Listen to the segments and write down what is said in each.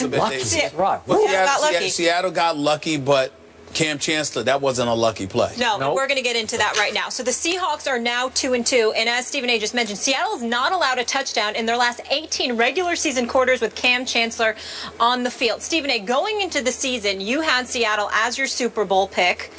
little bit. Lucky. Right. Seattle got lucky, but Cam Chancellor, that wasn't a lucky play. No, nope. We're going to get into that right now. So the Seahawks are now 2-2, and as Stephen A. just mentioned, Seattle is not allowed a touchdown in their last 18 regular season quarters with Cam Chancellor on the field. Stephen A., going into the season, you had Seattle as your Super Bowl pick.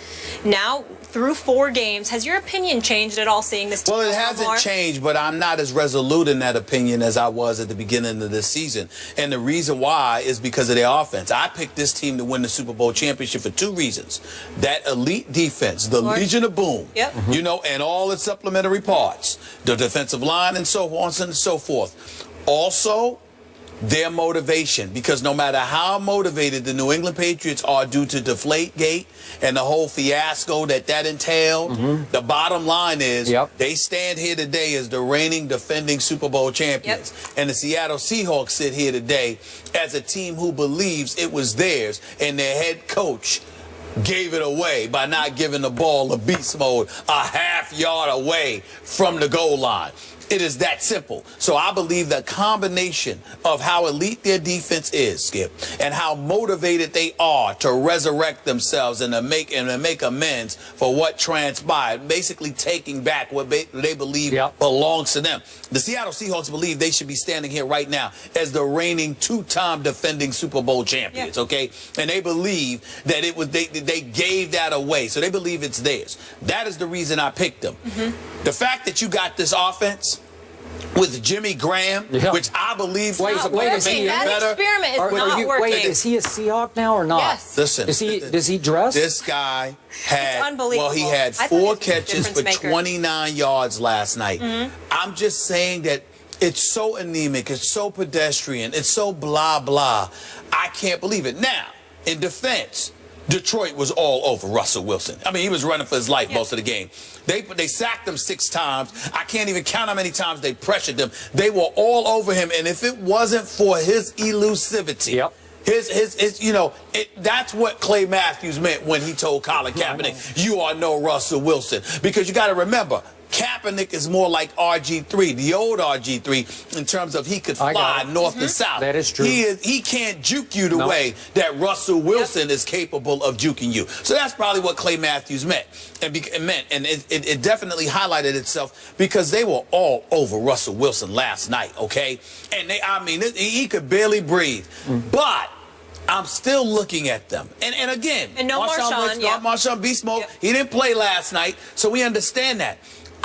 Now, through 4 games, has your opinion changed at all seeing this team? Well, it hasn't changed, but I'm not as resolute in that opinion as I was at the beginning of this season. And the reason why is because of their offense. I picked this team to win the Super Bowl championship for 2 reasons. That elite defense, the Legion of Boom, you know, and all its supplementary parts, the defensive line and so on and so forth. Also, their motivation, because no matter how motivated the New England Patriots are due to Deflategate and the whole fiasco that entailed, the bottom line is they stand here today as the reigning defending Super Bowl champions. And the Seattle Seahawks sit here today as a team who believes it was theirs, and their head coach gave it away by not giving the ball a beast mode a half-yard away from the goal line. It is that simple. So I believe the combination of how elite their defense is, Skip, and how motivated they are to resurrect themselves and to make amends for what transpired, basically taking back what they believe belongs to them. The Seattle Seahawks believe they should be standing here right now as the reigning 2-time defending Super Bowl champions, okay? And they believe that it was they gave that away. So they believe it's theirs. That is the reason I picked them. The fact that you got this offense with Jimmy Graham, which I believe is better. That experiment is not working. Wait, is he a Seahawk now or not? Yes. Listen, does he dress? This guy had, well, he had 4 catches for 29 yards last night. I'm just saying that it's so anemic, it's so pedestrian, it's so blah, blah. I can't believe it. Now, in defense, Detroit was all over Russell Wilson. I mean, he was running for his life most of the game. They sacked him 6 times. I can't even count how many times they pressured him. They were all over him, and if it wasn't for his elusivity, his you know, that's what Clay Matthews meant when he told Colin Kaepernick, "You are no Russell Wilson," because you got to remember, Kaepernick is more like RG3, the old RG3, in terms of he could fly north to south. That is true. He can't juke you the way that Russell Wilson is capable of juking you. So that's probably what Clay Matthews meant. And it definitely highlighted itself because they were all over Russell Wilson last night, okay? And I mean, he could barely breathe. But I'm still looking at them. And again, and no Marshawn Beast Mode, he didn't play last night, so we understand that.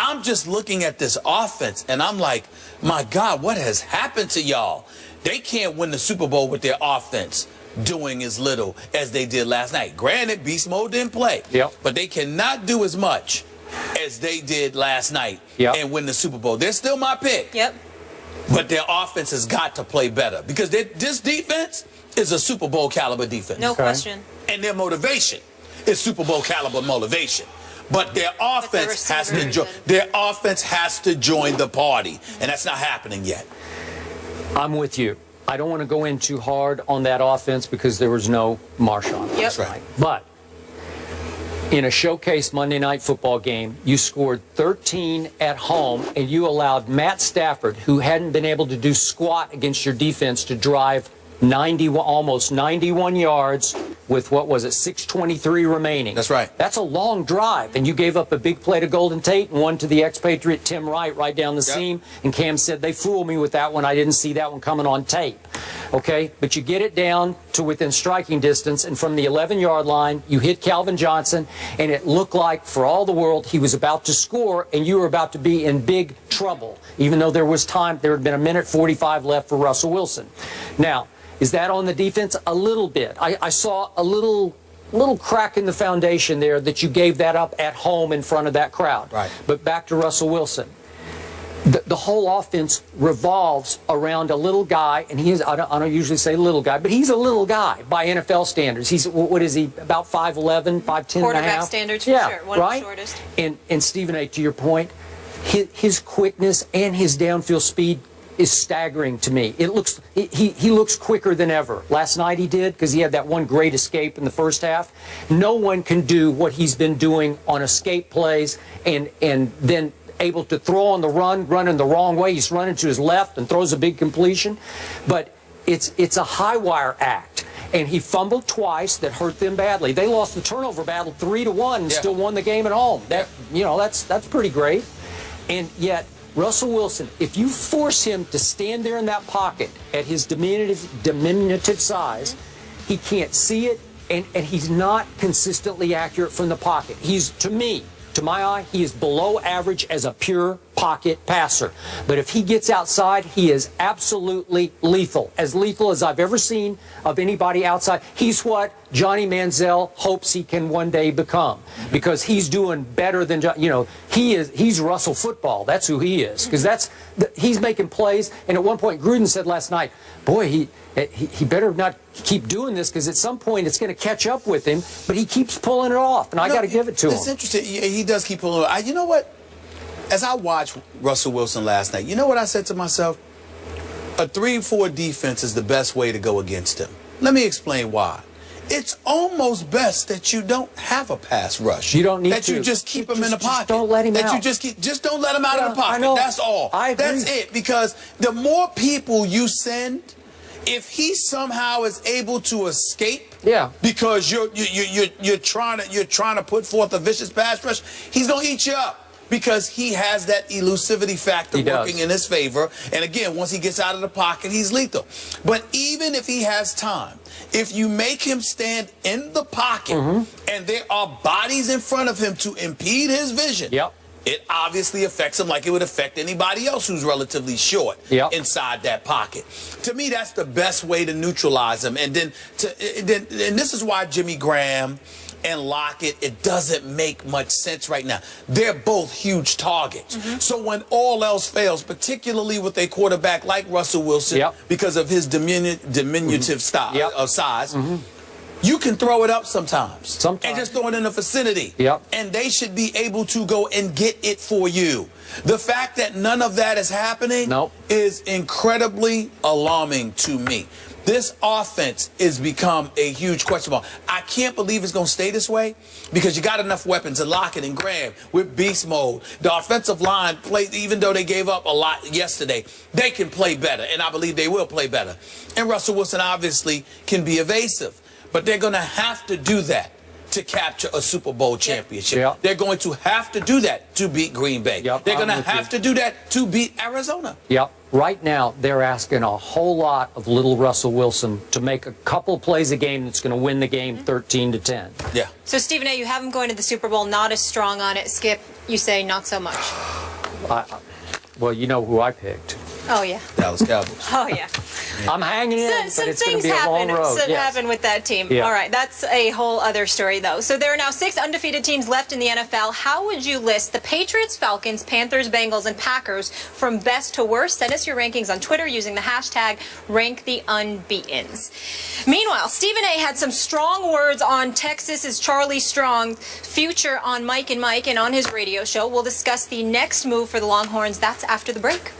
I'm just looking at this offense, and I'm like, my God, what has happened to y'all? They can't win the Super Bowl with their offense doing as little as they did last night. Granted, Beast Mode didn't play, but they cannot do as much as they did last night and win the Super Bowl. They're still my pick. But their offense has got to play better because this defense is a Super Bowl caliber defense. No question. And their motivation is Super Bowl caliber motivation. But their offense has to join the party, and that's not happening yet. I'm with you. I don't want to go in too hard on that offense because there was no Marshawn. That's right. But in a showcase Monday Night Football game, you scored 13 at home, and you allowed Matt Stafford, who hadn't been able to do squat against your defense, to drive almost 91 yards with, what was it, 6:23 remaining. That's right. That's a long drive, and you gave up a big play to Golden Tate and one to the expatriate Tim Wright right down the seam, and Cam said, they fooled me with that one. I didn't see that one coming on tape. Okay, but you get it down to within striking distance, and from the 11-yard line, you hit Calvin Johnson, and it looked like, for all the world, he was about to score, and you were about to be in big trouble, even though there was time. There had been 1:45 left for Russell Wilson. Now, is that on the defense? A little bit. I saw a little crack in the foundation there that you gave that up at home in front of that crowd. Right. But back to Russell Wilson. The whole offense revolves around a little guy, and I don't usually say little guy, but he's a little guy by NFL standards. He's, what is he, about 5'11", 5'10 and a half? Quarterback standards, for sure. One of the shortest. And Stephen A., to your point, his quickness and his downfield speed is staggering to me. It looks he looks quicker than ever. Last night he did, because he had that one great escape in the first half. No one can do what he's been doing on escape plays and then able to throw on the run, running the wrong way. He's running to his left and throws a big completion. But it's a high wire act. And he fumbled twice that hurt them badly. They lost the turnover battle 3-1 and still won the game at home. That's pretty great. And yet, Russell Wilson, if you force him to stand there in that pocket at his diminutive size, he can't see it, and he's not consistently accurate from the pocket. He's, to my eye, he is below average as a pure pocket passer. But if he gets outside, he is absolutely lethal as I've ever seen of anybody outside. He's what Johnny Manziel hopes he can one day become, because he's doing better than, he's Russell football. That's who he is, because he's making plays. And at one point, Gruden said last night, boy, he better not keep doing this, because at some point it's going to catch up with him, but he keeps pulling it off, and I got to give it to him. It's interesting. He does keep pulling it off. You know what? As I watched Russell Wilson last night, you know what I said to myself? A 3-4 defense is the best way to go against him. Let me explain why. It's almost best that you don't have a pass rush. You don't need that to. You just keep him in the pocket. Don't let him out. That you just don't let him out of the pocket. That's all. I agree. That's it. Because the more people you send, if he somehow is able to escape, because you're trying to put forth a vicious pass rush, he's gonna eat you up, because he has that elusivity factor working in his favor. And again, once he gets out of the pocket, he's lethal. But even if he has time, if you make him stand in the pocket and there are bodies in front of him to impede his vision, it obviously affects him like it would affect anybody else who's relatively short inside that pocket. To me, that's the best way to neutralize him. And then this is why Jimmy Graham and Lockett, it doesn't make much sense right now. They're both huge targets. So when all else fails, particularly with a quarterback like Russell Wilson, because of his diminutive style of size, you can throw it up sometimes. And just throw it in the vicinity. And they should be able to go and get it for you. The fact that none of that is happening is incredibly alarming to me. This offense has become a huge question mark. I can't believe it's going to stay this way, because you got enough weapons to Lockett and Graham with beast mode. The offensive line played, even though they gave up a lot yesterday, they can play better, and I believe they will play better. And Russell Wilson obviously can be evasive, but they're going to have to do that to capture a Super Bowl championship. They're going to have to do that to beat Green Bay. They're going to have to do that to beat Arizona. Right now, they're asking a whole lot of little Russell Wilson to make a couple plays a game that's going to win the game 13-10. So, Stephen A., you have him going to the Super Bowl, not as strong on it. Skip, you say not so much. Well, you know who I picked. Oh, yeah. Dallas Cowboys. Oh, yeah. I'm hanging in, but it's going to be a long road. Some happen with that team. All right, that's a whole other story, though. So there are now 6 undefeated teams left in the NFL. How would you list the Patriots, Falcons, Panthers, Bengals, and Packers from best to worst? Send us your rankings on Twitter using the hashtag #RankTheUnbeatens. Meanwhile, Stephen A. had some strong words on Texas's Charlie Strong's future on Mike and Mike and on his radio show. We'll discuss the next move for the Longhorns. That's after the break.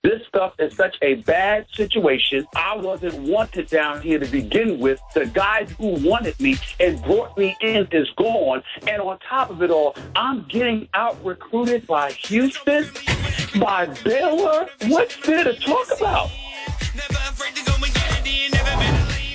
This stuff is such a bad situation. I wasn't wanted down here to begin with. The guy who wanted me and brought me in is gone. And on top of it all, I'm getting out-recruited by Houston, by Baylor. What's there to talk about?